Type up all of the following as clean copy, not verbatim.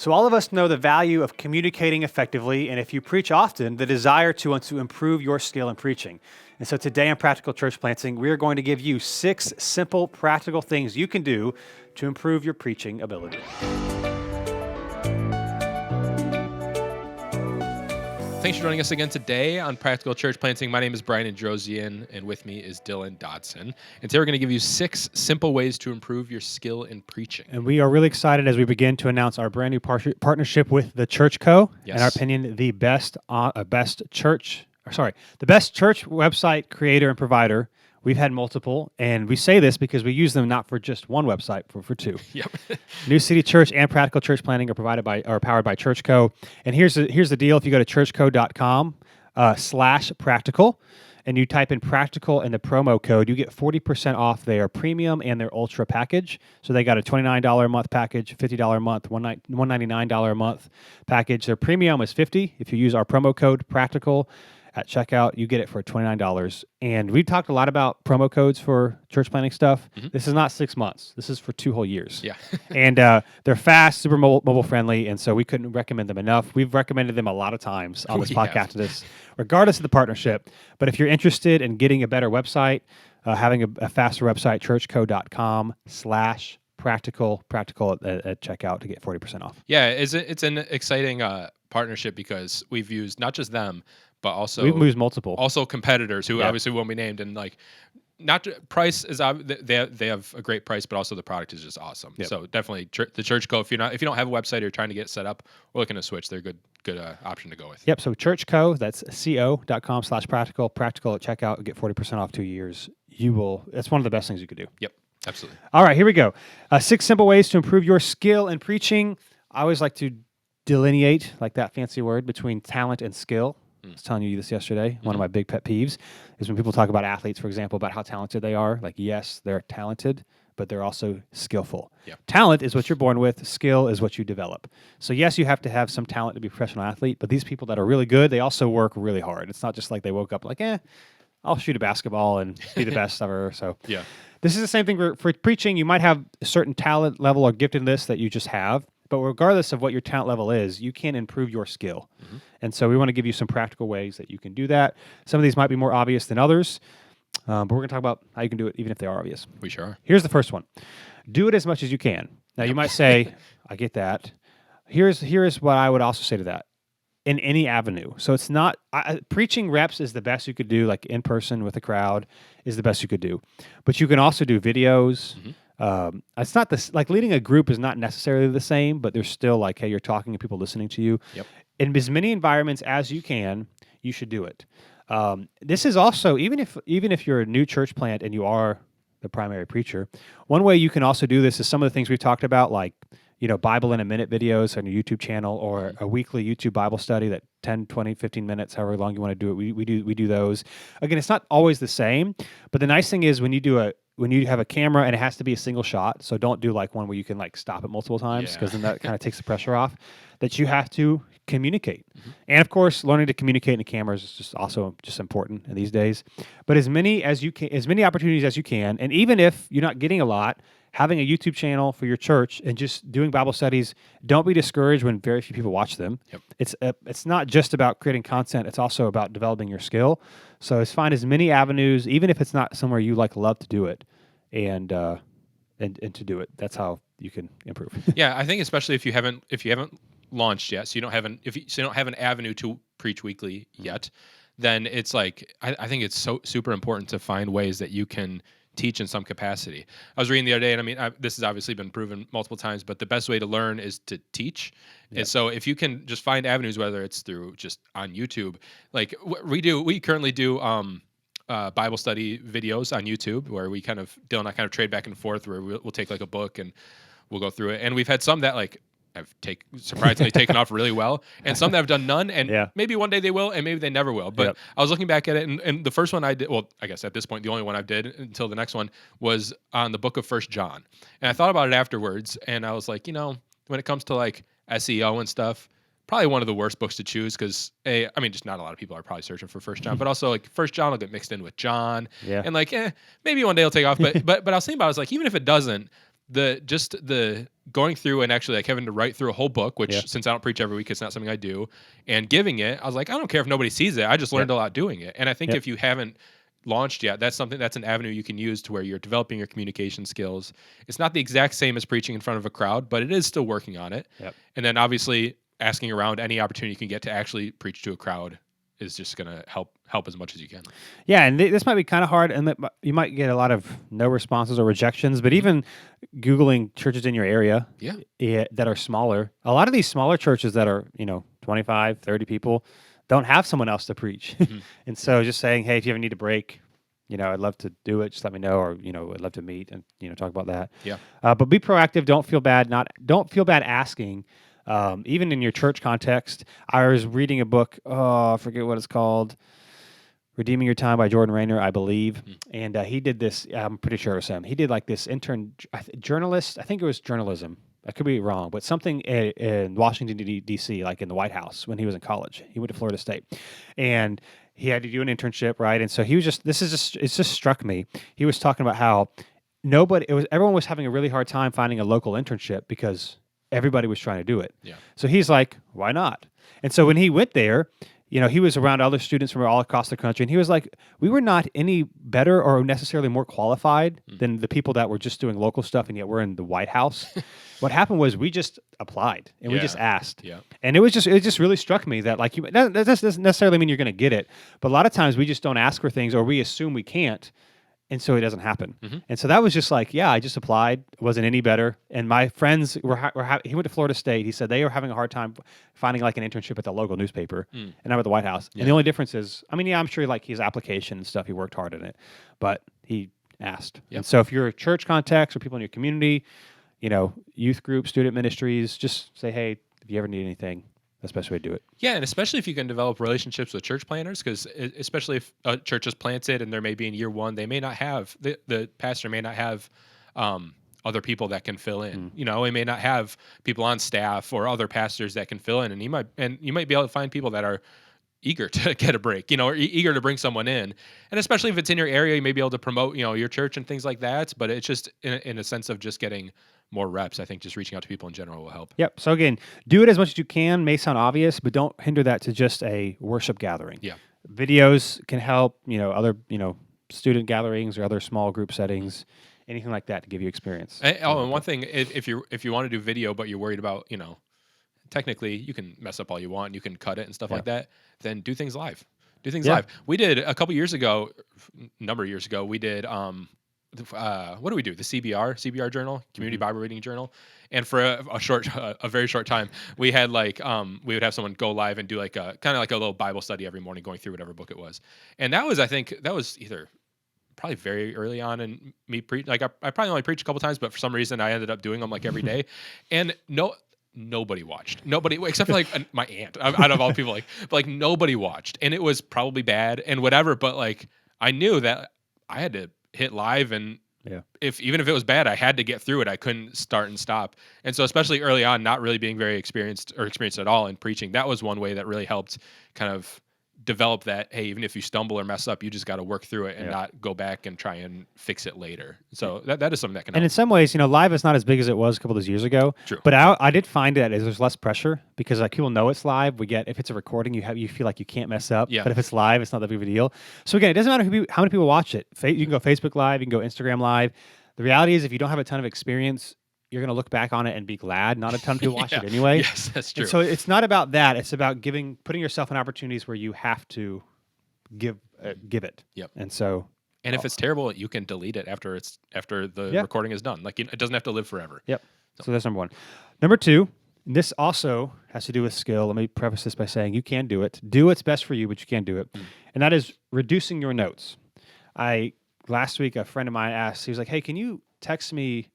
So all of us know the value of communicating effectively, and if you preach often, the desire to want to improve your skill in preaching. And so today on Practical Church Planting, we are going to give you 6 simple, practical things you can do to improve your preaching ability. Thanks for joining us again today on Practical Church Planting. My name is Brian Androsian, and with me is Dylan Dodson. And today we're going to give you 6 simple ways to improve your skill in preaching. And we are really excited as we begin to announce our brand new partnership with the Church Co. Yes. In our opinion, the best church website creator and provider. We've had multiple, and we say this because we use them not for just one website, but for 2. Yep. New City Church and Practical Church Planting are powered by Church Co. And here's the deal: if you go to churchco.com/practical, and you type in practical and the promo code, you get 40% off their premium and their ultra package. So they got a $29 a month package, $50 a month, $199 a month package. Their premium is $50. If you use our promo code practical at checkout, you get it for $29. And we talked a lot about promo codes for church planting stuff. Mm-hmm. This is not 6 months. This is for 2 whole years. Yeah. And they're fast, super mobile friendly, and so we couldn't recommend them enough. We've recommended them a lot of times on this podcast, regardless of the partnership. But if you're interested in getting a better website, having a faster website, churchco.com/practical at checkout to get 40% off. Yeah, it's an exciting partnership because we've used not just them, but also we've used multiple, also competitors who obviously won't be named, and price is they have a great price, but also the product is just awesome. Yep. So definitely the Church Co. If you don't have a website or you're trying to get set up or looking to switch, they're a good option to go with. Yep. So Church Co. That's co.com/practical. Practical at checkout. Get 40% off 2 years. That's one of the best things you could do. Yep. Absolutely. All right, here we go. 6 simple ways to improve your skill in preaching. I always like to delineate, like that fancy word, between talent and skill. I was telling you this yesterday. Mm-hmm. One of my big pet peeves is when people talk about athletes, for example, about how talented they are. Like, yes, they're talented, but they're also skillful. Yeah. Talent is what you're born with. Skill is what you develop. So, yes, you have to have some talent to be a professional athlete, but these people that are really good, they also work really hard. It's not just like they woke up like, I'll shoot a basketball and be the best ever. So, yeah, this is the same thing for preaching. You might have a certain talent level or giftedness that you just have. But regardless of what your talent level is, you can improve your skill. Mm-hmm. And so we want to give you some practical ways that you can do that. Some of these might be more obvious than others, but we're going to talk about how you can do it even if they are obvious. We sure are. Here's the first one. Do it as much as you can. Now, you might say, I get that. Here's what I would also say to that. In any avenue. So it's not, preaching reps is the best you could do, like in person with a crowd is the best you could do. But you can also do videos. Mm-hmm. It's not this, like leading a group is not necessarily the same, but there's still like, hey, you're talking to people listening to you. Yep. In as many environments as you can, you should do it. This is also, even if you're a new church plant and you are the primary preacher, one way you can also do this is some of the things we've talked about, like, Bible in a minute videos on your YouTube channel, or a weekly YouTube Bible study that 10, 20, 15 minutes, however long you want to do it. We do those. Again, it's not always the same, but the nice thing is when you have a camera and it has to be a single shot, so don't do like one where you can like stop it multiple times, because then that kind of takes the pressure off, that you have to communicate. Mm-hmm. And of course, learning to communicate in the cameras is just also important in these days. But as many opportunities as you can, and even if you're not getting a lot, having a YouTube channel for your church and just doing Bible studies, don't be discouraged when very few people watch them. Yep. It's not just about creating content, it's also about developing your skill. So find as many avenues, even if it's not somewhere you love to do it, and to do it. That's how you can improve. Yeah, I think especially if you haven't launched yet, so you don't have an avenue to preach weekly yet, then it's like I think it's so super important to find ways that you can teach in some capacity. I was reading the other day, and this has obviously been proven multiple times, but the best way to learn is to teach. Yep. And so if you can just find avenues, whether it's through just on YouTube, like we currently do Bible study videos on YouTube where Dylan and I kind of trade back and forth, where we'll take like a book and we'll go through it. And we've had some that have surprisingly taken off really well, and some that have done none, and maybe one day they will, and maybe they never will. But I was looking back at it, and the first one I did, well, I guess at this point, the only one I did until the next one was on the book of 1 John. And I thought about it afterwards, and I was like, when it comes to like SEO and stuff, probably one of the worst books to choose, because just not a lot of people are probably searching for 1 John, but also like 1 John will get mixed in with John, and like maybe one day it'll take off. But I was thinking about it, I was like, even if it doesn't, the going through and actually like having to write through a whole book, which Yeah. since I don't preach every week, it's not something I do, and giving it, I was like, I don't care if nobody sees it. I just learned a lot doing it. And I think Yep. if you haven't launched yet, that's an avenue you can use to where you're developing your communication skills. It's not the exact same as preaching in front of a crowd, but it is still working on it. Yep. And then obviously asking around any opportunity you can get to actually preach to a crowd is just going to help as much as you can. Yeah, and this might be kind of hard, and you might get a lot of no responses or rejections. But even Googling churches in your area that are smaller, a lot of these smaller churches that are 25, 30 people don't have someone else to preach. And so just saying, hey, if you ever need a break, I'd love to do it. Just let me know, or I'd love to meet and talk about that. Yeah. But be proactive. Don't feel bad. Don't feel bad asking. Even in your church context, I was reading a book. Oh, I forget what it's called. Redeeming Your Time by Jordan Rayner, I believe. And he did this. I'm pretty sure it was him. He did like this journalist. I think it was journalism. I could be wrong, but something in Washington, D.C., like in the White House when he was in college. He went to Florida State. And he had to do an internship, right? And so he was it just struck me. He was talking about how everyone was having a really hard time finding a local internship because everybody was trying to do it. Yeah. So he's like, why not? And so when he went there, he was around other students from all across the country, and he was like, we were not any better or necessarily more qualified than the people that were just doing local stuff, and yet we're in the White House. What happened was we just applied, and we just asked. Yeah. And it just really struck me that like that doesn't necessarily mean you're going to get it, but a lot of times we just don't ask for things, or we assume we can't. And so it doesn't happen. And so that was just like, I just applied. Wasn't any better. And my friends he went to Florida State. He said they were having a hard time finding like an internship at the local newspaper. And I'm at the White House. And the only difference is, I'm sure like his application and stuff, he worked hard in it, but he asked. Yep. And so if you're a church context or people in your community, youth group, student ministries, just say, hey, if you ever need anything, that's the best way to do it. Yeah, and especially if you can develop relationships with church planners, because especially if a church is planted and they're maybe in year one, they may not have the pastor may not have other people that can fill in. He may not have people on staff or other pastors that can fill in, and you might be able to find people that are eager to get a break, or eager to bring someone in. And especially if it's in your area, you may be able to promote, your church and things like that. But it's just in a sense of just getting more reps. I think just reaching out to people in general will help. Yep. So again, do it as much as you can. May sound obvious, but don't hinder that to just a worship gathering. Yeah. Videos can help, other, student gatherings or other small group settings, anything like that to give you experience. And one thing, if you want to do video, but you're worried about, technically you can mess up all you want, you can cut it and stuff like that, then do things live. Live. We did a number of years ago, we did, what do we do? The CBR journal, Community Bible Reading Journal. And for a very short time, we had like, we would have someone go live and do like kind of like a little Bible study every morning, going through whatever book it was. And I think that was either probably very early on in me like I probably only preached a couple times, but for some reason I ended up doing them like every day. And nobody watched. Nobody, except for like my aunt, out of all people, like nobody watched. And it was probably bad and whatever, but like I knew that I had to hit live, and even if it was bad, I had to get through it. I couldn't start and stop. And so especially early on, not really being very experienced at all in preaching, that was one way that really helped kind of develop that, hey, even if you stumble or mess up, you just got to work through it and not go back and try and fix it later. So that is something that can help. And in some ways, live is not as big as it was a couple of years ago. True. But I did find that there's less pressure because like people know it's live. If it's a recording, you feel like you can't mess up. Yeah. But if it's live, it's not that big of a deal. So again, it doesn't matter how many people watch it. You can go Facebook Live, you can go Instagram Live. The reality is if you don't have a ton of experience, you're going to look back on it and be glad. Not a ton of people watch it anyway. Yes, that's true. And so it's not about that. It's about putting yourself in opportunities where you have to give it. Yep. And so, and if it's terrible, you can delete it after the recording is done. Like it doesn't have to live forever. Yep. So that's number one. Number two, this also has to do with skill. Let me preface this by saying you can do it. Do what's best for you, but you can do it. And that is reducing your notes. Last week, a friend of mine asked, he was like, hey, can you text me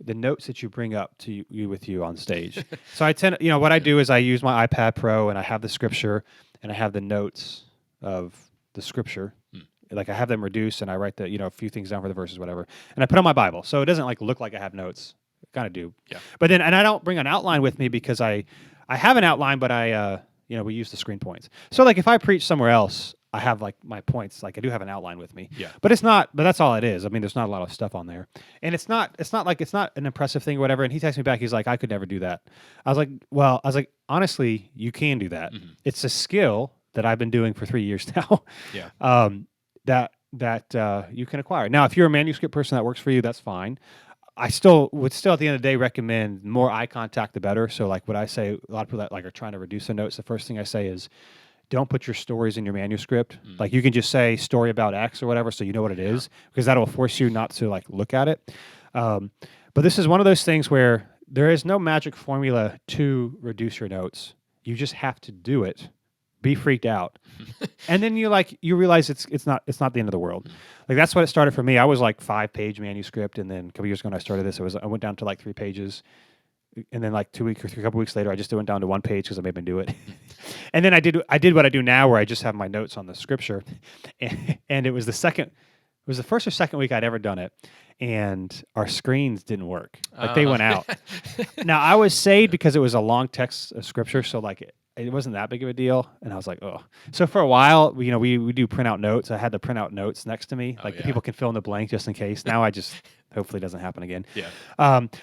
the notes that you bring up to you with you on stage? So I tend, what I do is I use my iPad Pro and I have the scripture and I have the notes of the scripture. Like I have them reduced and I write a few things down for the verses, whatever. And I put on my Bible. So it doesn't like look like I have notes. I kind of do. Yeah. But then, and I don't bring an outline with me because I have an outline, but we use the screen points. So like if I preach somewhere else, I have like my points, like I do have an outline with me. Yeah. But that's all it is. I mean, there's not a lot of stuff on there. And it's not an impressive thing or whatever. And he texts me back, he's like, I could never do that. I was like, honestly, you can do that. Mm-hmm. It's a skill that I've been doing for 3 years now. Yeah. That you can acquire. Now, if you're a manuscript person that works for you, that's fine. I still would at the end of the day recommend more eye contact the better. So like what I say, a lot of people that like are trying to reduce their notes, the first thing I say is don't put your stories in your manuscript. Like you can just say story about X or whatever, so you know what it is, because that'll force you not to like look at it. But this is one of those things where there is no magic formula to reduce your notes. You just have to do it. Be freaked out, and then you realize it's not the end of the world. Like that's what it started for me. I was like 5-page manuscript, and then a couple years ago when I started this, I went down to like 3 pages, and then like 2 weeks or a couple weeks later, I just went down to 1 page because I made them do it. And then I did what I do now, where I just have my notes on the scripture, and it was the first or second week I'd ever done it, and our screens didn't work. Like they went out. Now I was saved because it was a long text of scripture, so like it wasn't that big of a deal, and I was like, oh. So for a while, we do print out notes. I had the print out notes next to me, people can fill in the blank just in case. Now I just hopefully it doesn't happen again. Yeah.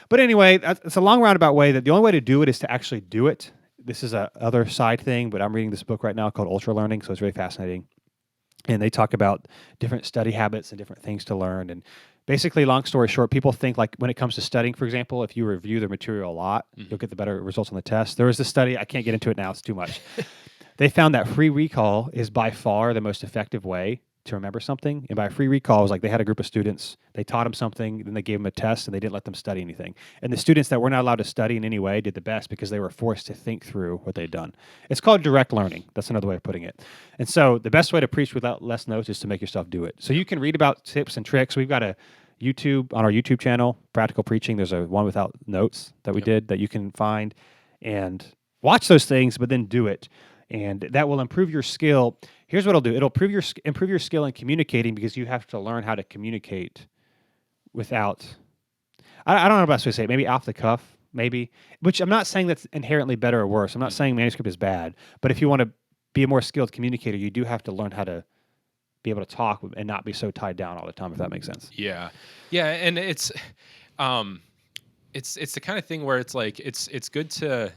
But anyway, it's a long roundabout way that the only way to do it is to actually do it. This is a other side thing, but I'm reading this book right now called Ultra Learning, so it's really fascinating. And they talk about different study habits and different things to learn. And basically, long story short, people think like when it comes to studying, for example, if you review the material a lot, you'll get the better results on the test. There was this study, I can't get into it now, it's too much. They found that free recall is by far the most effective way to remember something. And by free recall, it was like they had a group of students, they taught them something, then they gave them a test, and they didn't let them study anything. And the students that were not allowed to study in any way did the best because they were forced to think through what they'd done. It's called direct learning. That's another way of putting it. And so the best way to preach without less notes is to make yourself do it. So you can read about tips and tricks. We've got on our YouTube channel, Practical Preaching, there's a one without notes that we did that you can find and watch those things, but then do it. And that will improve your skill. Here's what it'll do. It'll improve your skill in communicating because you have to learn how to communicate without, I don't know the best way to say it, maybe off the cuff, maybe, which I'm not saying that's inherently better or worse. I'm not saying manuscript is bad, but if you want to be a more skilled communicator, you do have to learn how to be able to talk and not be so tied down all the time, if that makes sense. Yeah. Yeah. And it's the kind of thing where it's like, it's good to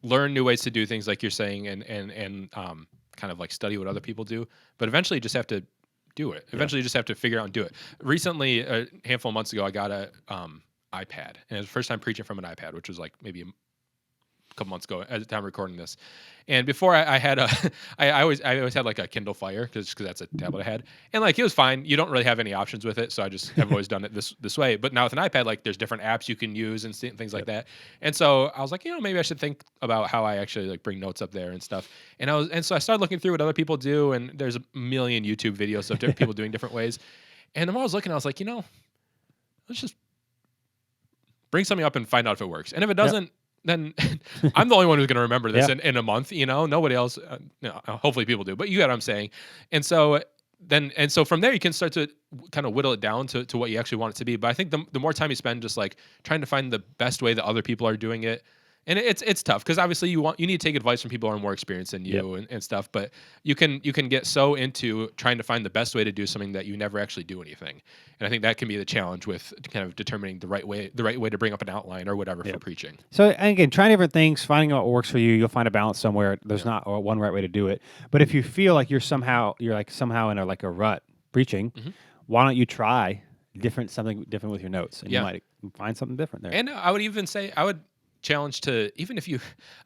learn new ways to do things like you're saying and kind of like study what other people do, but eventually you just have to do it. Eventually you just have to figure out and do it. Recently, a handful of months ago, I got a iPad, and it was the first time preaching from an iPad, which was like maybe a couple months ago at the time of recording this. And before I had I always had like a Kindle Fire because that's a tablet I had, and like it was fine. You don't really have any options with it, so I just have always done it this way. But now with an iPad, like there's different apps you can use and things like that. And so I was like, maybe I should think about how I actually like bring notes up there and stuff. And so I started looking through what other people do, and there's a million YouTube videos of different people doing different ways. And the more I was looking, I was like, let's just bring something up and find out if it works. And if it doesn't, then I'm the only one who's going to remember this in a month. Nobody else. Hopefully people do, but you get what I'm saying. And so from there you can start to kind of whittle it down to what you actually want it to be. But I think the more time you spend just like trying to find the best way that other people are doing it, and it's tough because obviously you need to take advice from people who are more experienced than you and stuff. But you can get so into trying to find the best way to do something that you never actually do anything. And I think that can be the challenge with kind of determining the right way to bring up an outline or whatever for preaching. So again, trying different things, finding out what works for you. You'll find a balance somewhere. There's not one right way to do it. But if you feel like you're somehow in a rut preaching, why don't you try something different with your notes, and you might find something different there. And I would even say challenge to, even if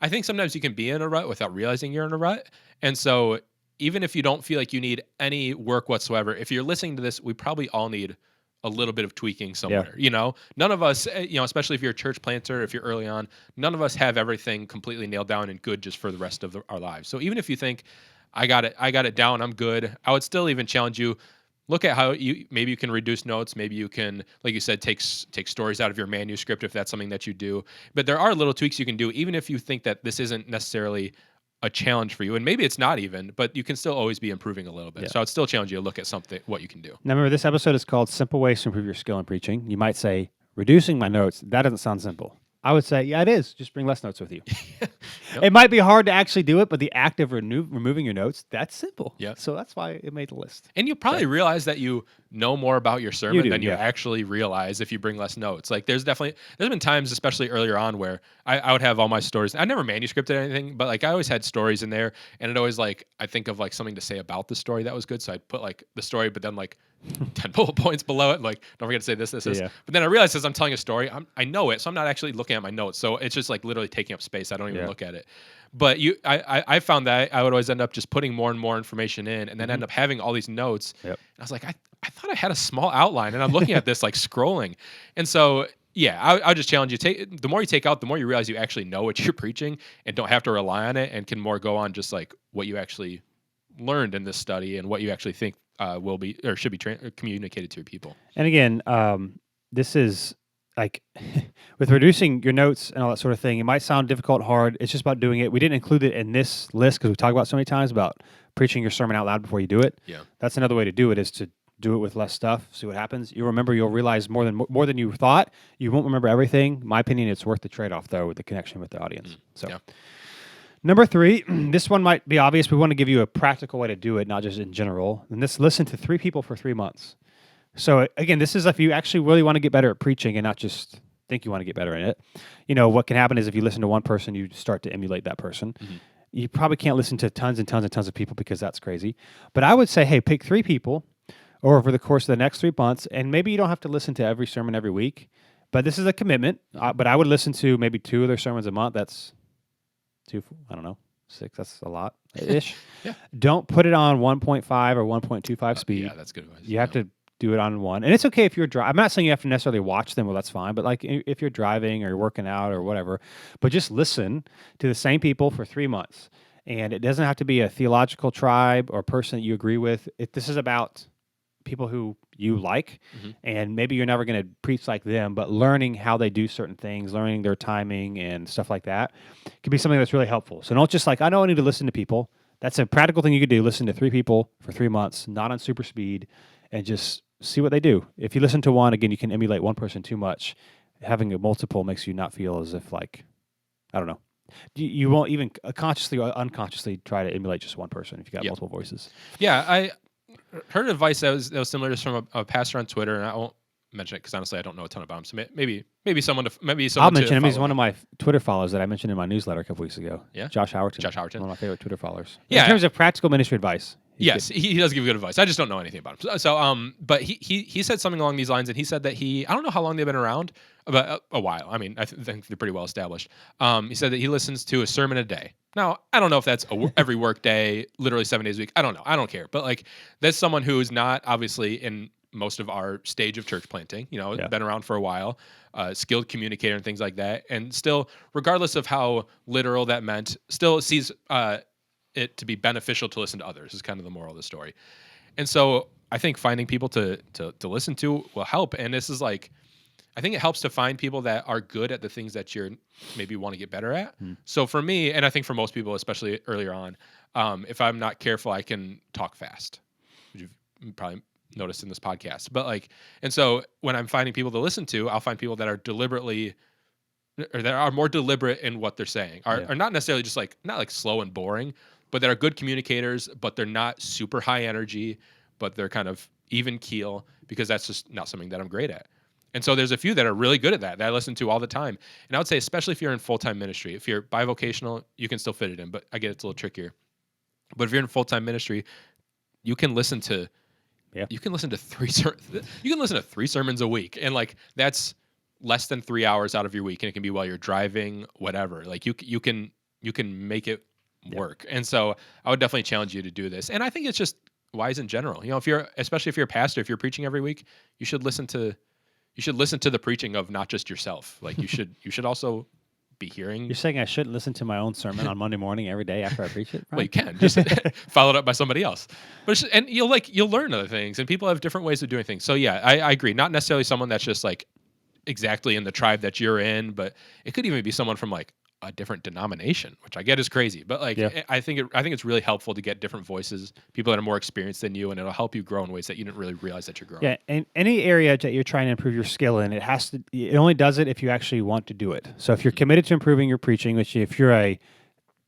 I think sometimes you can be in a rut without realizing you're in a rut. And so even if you don't feel like you need any work whatsoever, if you're listening to this, we probably all need a little bit of tweaking somewhere. None of us, especially if you're a church planter, if you're early on, none of us have everything completely nailed down and good just for the rest of our lives. So even if you think I got it down, I'm good, I would still even challenge you. Look at how maybe you can reduce notes. Maybe you can, like you said, take stories out of your manuscript if that's something that you do. But there are little tweaks you can do, even if you think that this isn't necessarily a challenge for you. And maybe it's not even, but you can still always be improving a little bit. So I'd still challenge you to look at what you can do. Now remember, this episode is called Simple Ways to Improve Your Skill in Preaching. You might say, reducing my notes, that doesn't sound simple. I would say, yeah, it is. Just bring less notes with you. Yep. It might be hard to actually do it, but the act of removing your notes, that's simple. Yep. So that's why it made the list. And you probably realize that you know more about your sermon do, than you yeah. actually realize if you bring less notes. Like there's been times, especially earlier on, where I would have all my stories. I never manuscripted anything, but like I always had stories in there, and it always like I think of like something to say about the story that was good. So I'd put like the story, but then like 10 bullet points below it. Like don't forget to say this. Yeah. But then I realized as I'm telling a story, I know it, so I'm not actually looking at my notes. So it's just like literally taking up space. I don't even look at it. But I found that I would always end up just putting more and more information in, and then end up having all these notes. Yep. And I was like, I thought I had a small outline, and I'm looking at this like scrolling. And so yeah, I just challenge you. The more you take out, the more you realize you actually know what you're preaching, and don't have to rely on it, and can more go on just like what you actually learned in this study and what you actually think will be or should be communicated to your people. And again, this is like with reducing your notes and all that sort of thing. It might sound difficult, hard. It's just about doing it. We didn't include it in this list because we talked about so many times about preaching your sermon out loud before you do it. Yeah, that's another way to do it, is to do it with less stuff. See what happens. You'll realize more than you thought. You won't remember everything. In my opinion, it's worth the trade-off though with the connection with the audience. So. Yeah. Number 3, this one might be obvious. We want to give you a practical way to do it, not just in general. And this, listen to 3 people for 3 months. So again, this is if you actually really want to get better at preaching and not just think you want to get better in it. You know, what can happen is if you listen to one person, you start to emulate that person. Mm-hmm. You probably can't listen to tons and tons and tons of people because that's crazy. But I would say, hey, pick 3 people over the course of the next 3 months, and maybe you don't have to listen to every sermon every week, but this is a commitment. But I would listen to maybe 2 of their sermons a month. That's 2, I don't know, 6. That's a lot ish. Yeah. Don't put it on 1.5 or 1.25 speed. Yeah, that's good advice. You have to do it on 1. And it's okay if you're driving. I'm not saying you have to necessarily watch them. Well, that's fine. But like if you're driving or you're working out or whatever, but just listen to the same people for 3 months. And it doesn't have to be a theological tribe or person that you agree with. This is about people who you like, and maybe you're never going to preach like them, but learning how they do certain things, learning their timing and stuff like that could be something that's really helpful. So don't just like, I know I need to listen to people. That's a practical thing you could do. Listen to 3 people for 3 months, not on super speed, and just see what they do. If you listen to one, again, you can emulate one person too much. Having a multiple makes you not feel as if like, I don't know. You won't even consciously or unconsciously try to emulate just one person if you got multiple voices. Yeah, I heard advice that was similar just from a pastor on Twitter, and I won't mention it because honestly I don't know a ton about him. So maybe someone I'll mention him. He's one of my Twitter followers that I mentioned in my newsletter a couple weeks ago. Yeah, Josh Howerton. One of my favorite Twitter followers. Yeah, in terms of practical ministry advice. Yes, he does give good advice. I just don't know anything about him. So but he said something along these lines, and he said that I don't know how long they've been around, but a while. I mean, I think they're pretty well established. He said that he listens to a sermon a day. Now, I don't know if that's every work day, literally 7 days a week. I don't know. I don't care. But like, that's someone who is not obviously in most of our stage of church planting, been around for a while, skilled communicator and things like that. And still, regardless of how literal that meant, still sees it to be beneficial to listen to others is kind of the moral of the story. And so I think finding people to listen to will help. And this is like, I think it helps to find people that are good at the things that you're maybe want to get better at. So for me, and I think for most people, especially earlier on, if I'm not careful, I can talk fast, which you've probably noticed in this podcast. But like, and so when I'm finding people to listen to, I'll find people that are that are more deliberate in what they're saying, are not necessarily just like, not like slow and boring, but that are good communicators, but they're not super high energy, but they're kind of even keel, because that's just not something that I'm great at. And so there's a few that are really good at that I listen to all the time. And I would say, especially if you're in full-time ministry, if you're bivocational, you can still fit it in, but I get it's a little trickier. But if you're in full-time ministry, you can listen to, you can listen to 3 sermons a week. And like, that's less than 3 hours out of your week. And it can be while you're driving, whatever. Like you can make it work. And so I would definitely challenge you to do this. And I think it's just wise in general. Especially if you're a pastor, if you're preaching every week, you should listen to the preaching of not just yourself. Like you should also be hearing. You're saying I shouldn't listen to my own sermon on Monday morning every day after I preach it? Right? Well, you can just followed up by somebody else. But and you'll learn other things, and people have different ways of doing things. So yeah, I agree. Not necessarily someone that's just like exactly in the tribe that you're in, but it could even be someone from like a different denomination, which I get is crazy, but like Yeah. I think it's really helpful to get different voices, people that are more experienced than you, and it'll help you grow in ways that you didn't really realize that you're growing. Yeah, and any area that you're trying to improve your skill in, it only does it if you actually want to do it. So if you're committed to improving your preaching, which if you're a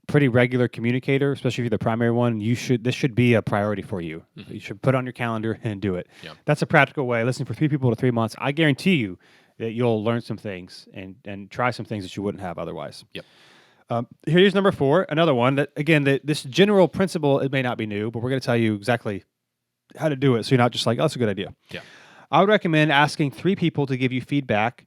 pretty regular communicator, especially if you're the primary one, this should be a priority for you. You should put it on your calendar and do it. Yeah. That's a practical way. Listen, for 3 people to 3 months, I guarantee you that you'll learn some things and try some things that you wouldn't have otherwise. Yep. Here's number 4, another one that, again, this general principle, it may not be new, but we're going to tell you exactly how to do it so you're not just like, oh, that's a good idea. Yeah. I would recommend asking 3 people to give you feedback,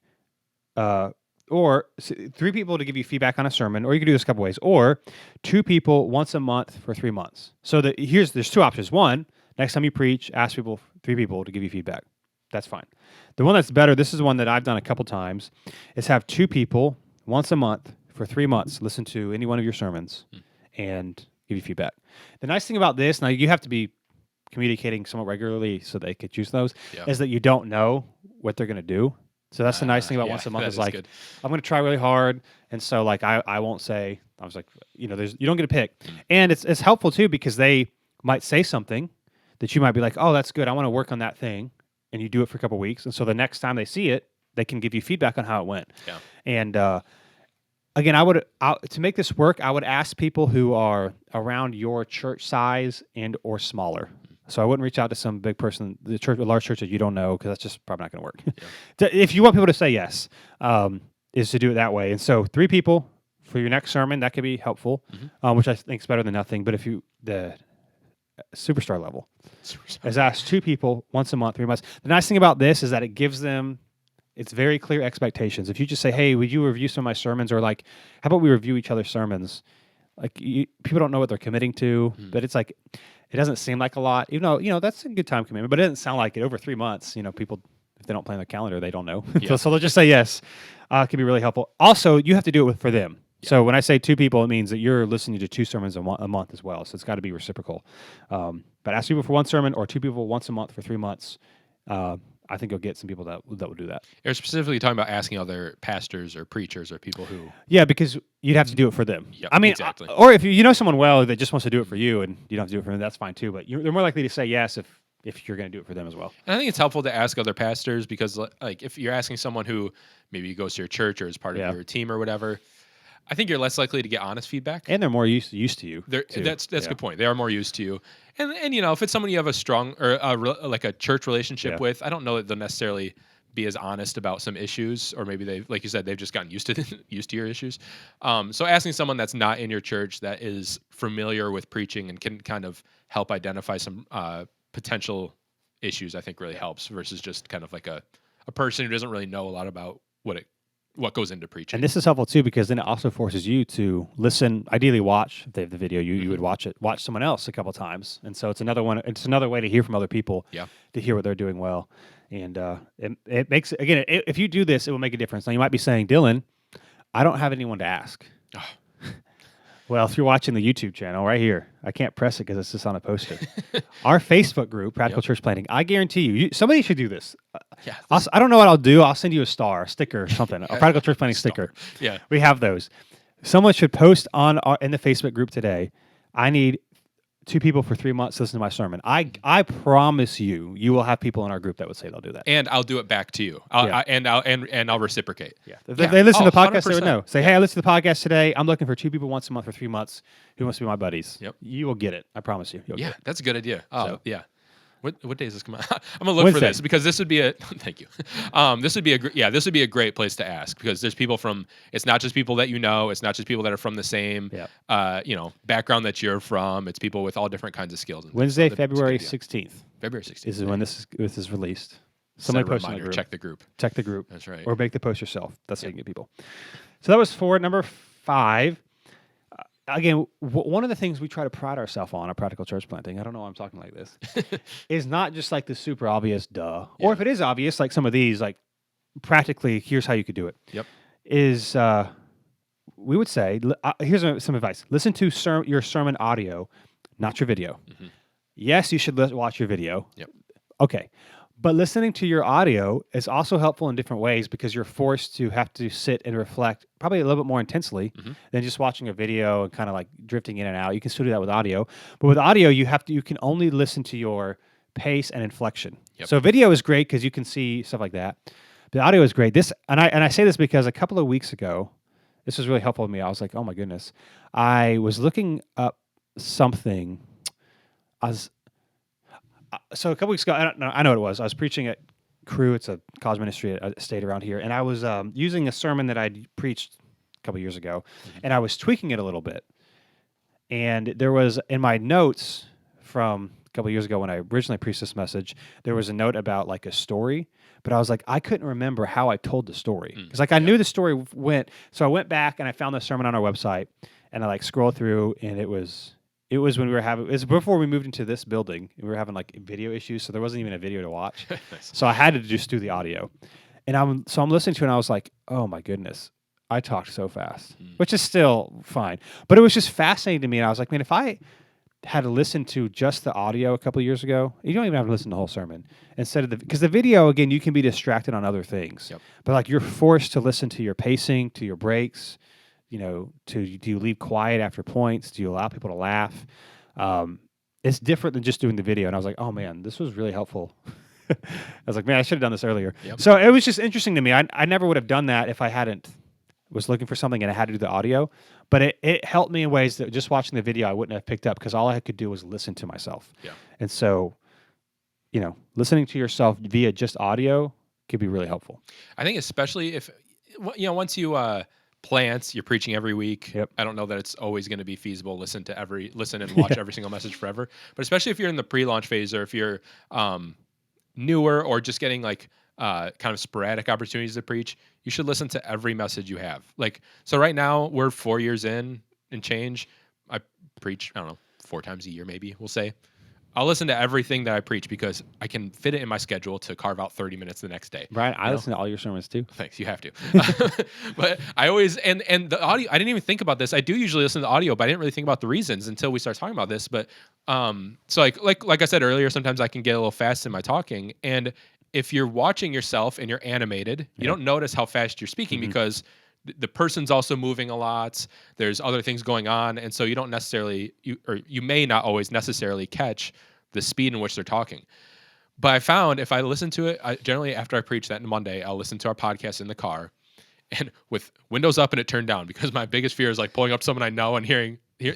or 3 people to give you feedback on a sermon, or you can do this a couple ways, or 2 people once a month for 3 months. So there's 2 options. One, next time you preach, ask 3 people to give you feedback. That's fine. The one that's better, this is one that I've done a couple times, is have 2 people once a month for 3 months listen to any one of your sermons and give you feedback. The nice thing about this, now you have to be communicating somewhat regularly so they could choose those, is that you don't know what they're going to do. So that's the nice thing about once a month is like, good. I'm going to try really hard. And so like, I won't say, I was like, you don't get to pick. And it's helpful too, because they might say something that you might be like, oh, that's good. I want to work on that thing. And you do it for a couple weeks. And so the next time they see it, they can give you feedback on how it went. Yeah. And, again, to make this work, I would ask people who are around your church size and or smaller. So I wouldn't reach out to some big person, a large church that you don't know, because that's just probably not going to work. Yeah. If you want people to say yes, is to do it that way. And so 3 people for your next sermon, that could be helpful, which I think is better than nothing. But if the superstar level is ask 2 people once a month, 3 months. The nice thing about this is that it gives them, it's very clear expectations. If you just say, hey, would you review some of my sermons? Or like, how about we review each other's sermons? Like people don't know what they're committing to, but it's like, it doesn't seem like a lot, even though, that's a good time commitment, but it doesn't sound like it. Over 3 months, people, if they don't plan their calendar, they don't know. Yeah. So they'll just say yes. It can be really helpful. Also, you have to do it for them. Yeah. So when I say 2 people, it means that you're listening to 2 sermons a month as well. So it's got to be reciprocal. But ask people for 1 sermon or 2 people once a month for 3 months. I think you'll get some people that will do that. You're specifically talking about asking other pastors or preachers or people who... Yeah, because you'd have to do it for them. Yep, I mean, exactly. Or if you know someone well that just wants to do it for you and you don't have to do it for them, that's fine too. But they're more likely to say yes if you're going to do it for them as well. And I think it's helpful to ask other pastors because, like, if you're asking someone who maybe goes to your church or is part of your team or whatever, I think you're less likely to get honest feedback. And they're more used to you. That's a good point. They are more used to you. And if it's someone you have a strong or like a church relationship with, I don't know that they'll necessarily be as honest about some issues, or maybe they, like you said, they've just gotten used to your issues. So asking someone that's not in your church that is familiar with preaching and can kind of help identify some potential issues, I think really helps versus just kind of like a person who doesn't really know a lot about what goes into preaching. And this is helpful too, because then it also forces you to listen, ideally watch, if they have the video, you would watch someone else a couple times. And so it's another way to hear from other people, to hear what they're doing well. And it makes, again, if you do this, it will make a difference. Now you might be saying, Dylan, I don't have anyone to ask. Oh. Well, if you're watching the YouTube channel right here, I can't press it because it's just on a poster. Our Facebook group, Practical Church Planting, I guarantee you, somebody should do this. I don't know what I'll do. I'll send you a sticker or something, a Practical Church Planting sticker. Yeah. We have those. Someone should post in the Facebook group today, I need 2 people for 3 months to listen to my sermon. I promise you will have people in our group that would say they'll do that. And I'll do it back to you. I'll reciprocate. Yeah. If they listen to the podcast, 100%. They would know. Say, hey, I listened to the podcast today. I'm looking for 2 people once a month for 3 months who wants to be my buddies. Yep. You will get it. I promise you. You'll get it. That's a good idea. Oh, yeah. What day is this come out? I'm gonna look Wednesday. For this because this would be thank you. This would be a great place to ask because there's people from. It's not just people that you know. It's not just people that are from the same, background that you're from. It's people with all different kinds of skills. Wednesday, February 16th. February 16th is when this is released. Somebody post in the group. Check the group. Check the group. That's right. Or make the post yourself. That's how you can get people. So that was 4. Number 5. Again, one of the things we try to pride ourselves on, Practical Church Planting, I don't know why I'm talking like this, is not just like the super obvious duh. Yeah. Or if it is obvious, like some of these, like practically, here's how you could do it. Yep. Is we would say, here's some advice. Listen to your sermon audio, not your video. Mm-hmm. Yes, you should watch your video. Yep. Okay. But listening to your audio is also helpful in different ways because you're forced to have to sit and reflect probably a little bit more intensely than just watching a video and kind of like drifting in and out. You can still do that with audio, but with audio you can only listen to your pace and inflection. Yep. So video is great because you can see stuff like that. The audio is great. I say this because a couple of weeks ago, this was really helpful to me. I was like, oh my goodness, I was looking up something. So a couple weeks ago, I know what it was. I was preaching at Crew. It's a college ministry at a state around here, and I was using a sermon that I'd preached a couple years ago, and I was tweaking it a little bit. And there was in my notes from a couple years ago when I originally preached this message, there was a note about like a story, but I was like, I couldn't remember how I told the story because I knew the story went. So I went back and I found the sermon on our website, and I like scrolled through, and it was when we were having, it was before we moved into this building. We were having like video issues, so there wasn't even a video to watch. Nice. So I had to just do the audio. And I'm listening to it, and I was like, oh my goodness, I talked so fast, which is still fine. But it was just fascinating to me. And I was like, man, if I had to listen to just the audio a couple of years ago, you don't even have to listen to the whole sermon instead of because the video, again, you can be distracted on other things. Yep. But like you're forced to listen to your pacing, to your breaks. Do you leave quiet after points? Do you allow people to laugh? It's different than just doing the video. And I was like, oh man, this was really helpful. I was like, man, I should have done this earlier. Yep. So it was just interesting to me. I never would have done that if I was looking for something and I had to do the audio. But it helped me in ways that just watching the video I wouldn't have picked up because all I could do was listen to myself. Yeah. And so, listening to yourself via just audio could be really helpful. I think especially if, once you plants, you're preaching every week. Yep. I don't know that it's always going to be feasible listen and watch every single message forever. But especially if you're in the pre-launch phase or if you're newer or just getting like kind of sporadic opportunities to preach, you should listen to every message you have. Like, so right now we're 4 years in and change. I preach, I don't know, 4 times a year, maybe we'll say. I'll listen to everything that I preach because I can fit it in my schedule to carve out 30 minutes the next day. Brian, I listen to all your sermons too. Thanks, you have to. But I always and the audio. I didn't even think about this. I do usually listen to the audio, but I didn't really think about the reasons until we started talking about this. But so like I said earlier, sometimes I can get a little fast in my talking, and if you're watching yourself and you're animated, you don't notice how fast you're speaking because the person's also moving a lot. There's other things going on, and so you don't necessarily you may not always necessarily catch the speed in which they're talking. But I found if I listen to it, generally after I preach that on Monday, I'll listen to our podcast in the car and with windows up and it turned down because my biggest fear is like pulling up someone I know and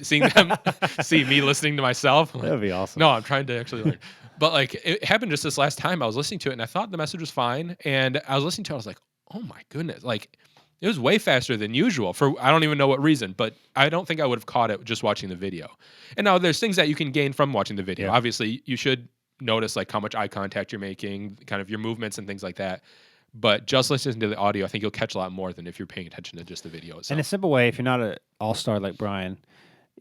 seeing them see me listening to myself. That would be awesome. No, I'm trying to actually learn. But like it happened just this last time. I was listening to it and I thought the message was fine. And I was listening to it, I was like, oh my goodness. Like it was way faster than usual for I don't even know what reason, but I don't think I would have caught it just watching the video. And now there's things that you can gain from watching the video. Yeah. Obviously, you should notice like how much eye contact you're making, kind of your movements and things like that. But just listening to the audio, I think you'll catch a lot more than if you're paying attention to just the video itself. And a simple way, if you're not an all-star like Brian,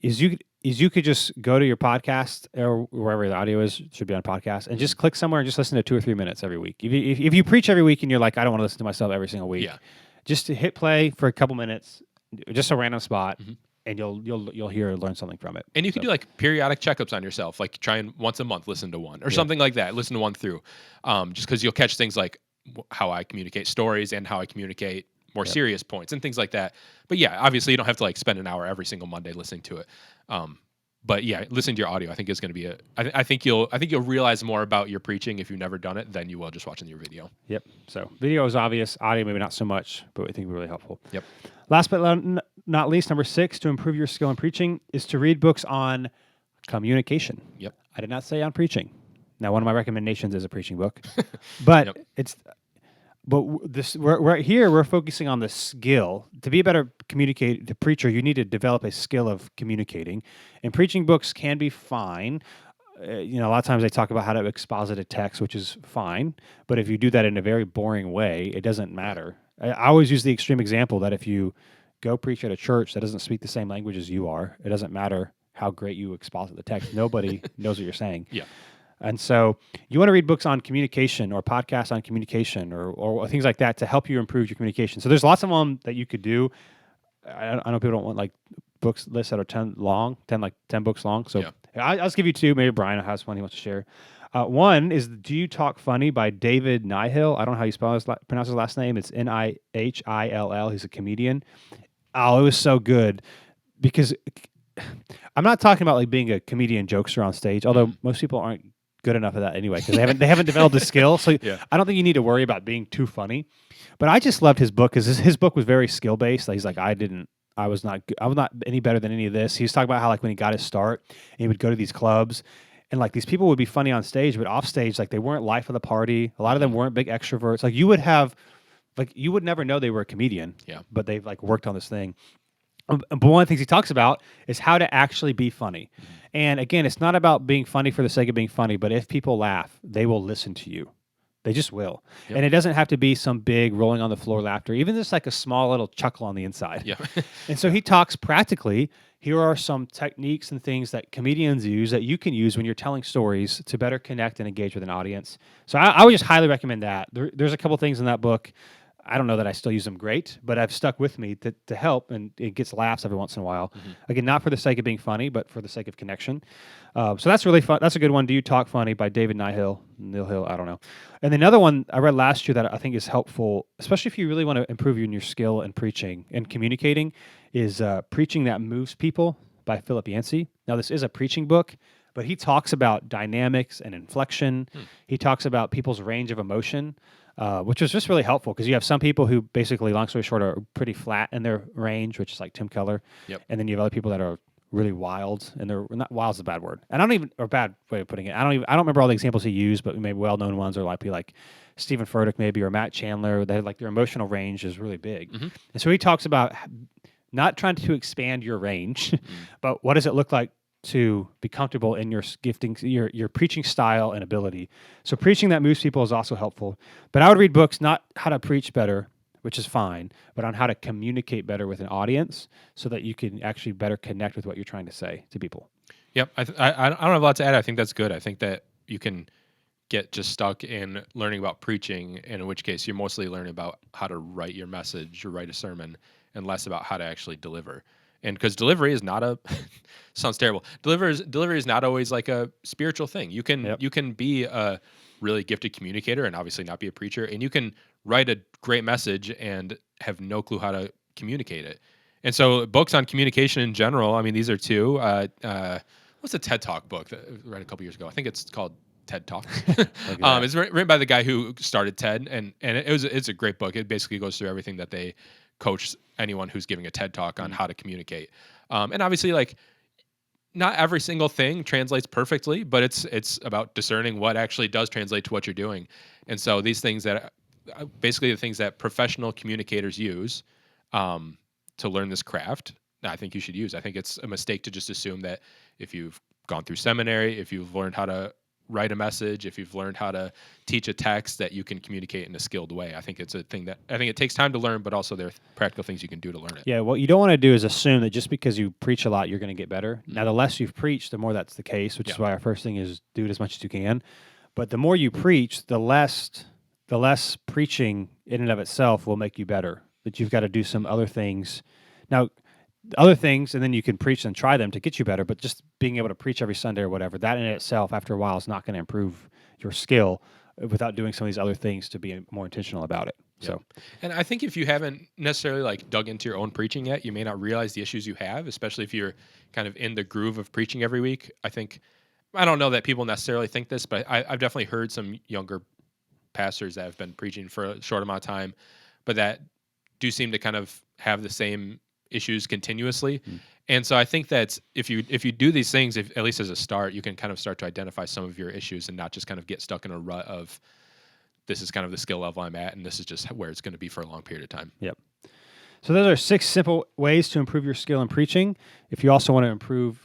is you could just go to your podcast or wherever the audio is, it should be on podcast, and just click somewhere and just listen to 2 or 3 minutes every week. If you preach every week and you're like, I don't want to listen to myself every single week, just to hit play for a couple minutes, just a random spot, and you'll hear or learn something from it. And you can do like periodic checkups on yourself, like try and once a month listen to one or something like that. Listen to one through, just because you'll catch things like how I communicate stories and how I communicate more serious points and things like that. But yeah, obviously you don't have to like spend an hour every single Monday listening to it. But yeah, listening to your audio, I think is going to be I think you'll realize more about your preaching if you've never done it than you will just watching your video. Yep. So video is obvious, audio maybe not so much, but I think it'll be really helpful. Yep. Last but not least, number 6 to improve your skill in preaching is to read books on communication. Yep. I did not say on preaching. Now, one of my recommendations is a preaching book, but we're focusing on the skill. To be a better preacher, you need to develop a skill of communicating. And preaching books can be fine. A lot of times they talk about how to exposit a text, which is fine. But if you do that in a very boring way, it doesn't matter. I always use the extreme example that if you go preach at a church that doesn't speak the same language as you are, it doesn't matter how great you exposit the text. Nobody knows what you're saying. Yeah. And so you want to read books on communication or podcasts on communication or things like that to help you improve your communication. So there's lots of them that you could do. I know people don't want like books lists that are 10 books long. So I'll just give you two. Maybe Brian has one he wants to share. One is Do You Talk Funny by David Nihill. I don't know how you pronounce his last name. It's Nihill. He's a comedian. Oh, it was so good because I'm not talking about like being a comedian jokester on stage, although most people aren't good enough at that anyway because they haven't developed the skill. So I don't think you need to worry about being too funny. But I just loved his book because his book was very skill based. He's like, I was not any better than any of this. He was talking about how like when he got his start, he would go to these clubs, and like these people would be funny on stage, but off stage, like they weren't life of the party. A lot of them weren't big extroverts. Like you would never know they were a comedian. Yeah. But they've like worked on this thing. But one of the things he talks about is how to actually be funny. And again, it's not about being funny for the sake of being funny, but if people laugh, they will listen to you. They just will. Yep. And it doesn't have to be some big rolling on the floor laughter, even just like a small little chuckle on the inside. Yeah. And so he talks practically, here are some techniques and things that comedians use that you can use when you're telling stories to better connect and engage with an audience. So I would just highly recommend that. There's a couple things in that book. I don't know that I still use them great, but I've stuck with me to help, and it gets laughs every once in a while. Again, not for the sake of being funny, but for the sake of connection. So that's really fun. That's a good one. Do You Talk Funny by David Nihill, I don't know. And another one I read last year that I think is helpful, especially if you really want to improve your skill in preaching and communicating, is Preaching That Moves People by Philip Yancy. Now, this is a preaching book, but he talks about dynamics and inflection. He talks about people's range of emotion. Which was just really helpful because you have some people who basically, long story short, are pretty flat in their range, which is like Tim Keller. Yep. And then you have other people that are really wild, and they're not wild's a bad word. And or bad way of putting it. I don't remember all the examples he used, but maybe well-known ones are like Stephen Furtick maybe, or Matt Chandler. They like their emotional range is really big. And so he talks about not trying to expand your range, but what does it look like to be comfortable in your gifting, your preaching style and ability. So Preaching That Moves People is also helpful. But I would read books not how to preach better, which is fine, but on how to communicate better with an audience so that you can actually better connect with what you're trying to say to people. Yep. I don't have a lot to add. I think that's good. I think that you can get just stuck in learning about preaching, and in which case you're mostly learning about how to write your message or write a sermon and less about how to actually deliver. And because delivery is not sounds terrible. Delivery is not always like a spiritual thing. You can be a really gifted communicator and obviously not be a preacher, and you can write a great message and have no clue how to communicate it. And so books on communication in general, I mean, these are two. What's the TED Talk book that I read a couple years ago? I think it's called TED Talk. It's written by the guy who started TED, and it's a great book. It basically goes through everything that they coach anyone who's giving a TED Talk on how to communicate. And obviously, like, not every single thing translates perfectly, but it's about discerning what actually does translate to what you're doing. And so these things that basically the things that professional communicators use to learn this craft, I think you should use. I think it's a mistake to just assume that if you've gone through seminary, if you've learned how to write a message, if you've learned how to teach a text, that you can communicate in a skilled way. I think it's a thing that it takes time to learn, but also there are practical things you can do to learn it. Yeah, what you don't want to do is assume that just because you preach a lot, you're going to get better. Now, the less you've preached, the more that's the case, which is why our first thing is do it as much as you can. But the more you preach, the less preaching in and of itself will make you better. That you've got to do some other things. Now, other things, and then you can preach and try them to get you better, but just being able to preach every Sunday or whatever, that in itself, after a while, is not going to improve your skill without doing some of these other things to be more intentional about it. Yep. So, and I think if you haven't necessarily like dug into your own preaching yet, you may not realize the issues you have, especially if you're kind of in the groove of preaching every week. I don't know that people necessarily think this, but I've definitely heard some younger pastors that have been preaching for a short amount of time, but that do seem to kind of have the same issues continuously. And so I think that if you do these things, at least as a start, you can kind of start to identify some of your issues and not just kind of get stuck in a rut of this is kind of the skill level I'm at and this is just where it's going to be for a long period of time. Yep. So those are 6 simple ways to improve your skill in preaching. If you also want to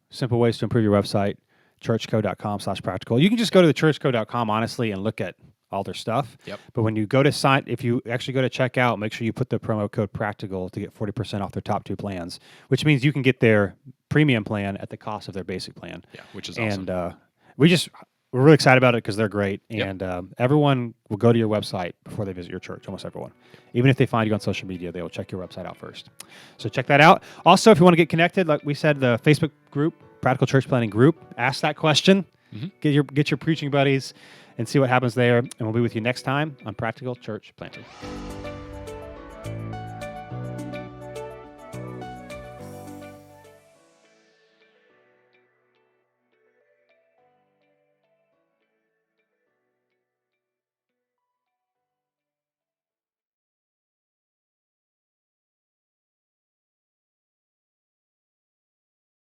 simple ways to improve your website, churchco.com/practical. You can just go to the churchco.com, honestly, and look at all their stuff. Yep. But when you if you actually go to checkout, make sure you put the promo code practical to get 40% off their top 2 plans, which means you can get their premium plan at the cost of their basic plan. Yeah, which is awesome. And we're really excited about it because they're great. And everyone will go to your website before they visit your church, almost everyone. Even if they find you on social media, they will check your website out first. So check that out. Also, if you want to get connected, like we said, the Facebook group, Practical Church Planting group. Ask that question. Get your preaching buddies and see what happens there. And we'll be with you next time on Practical Church Planting.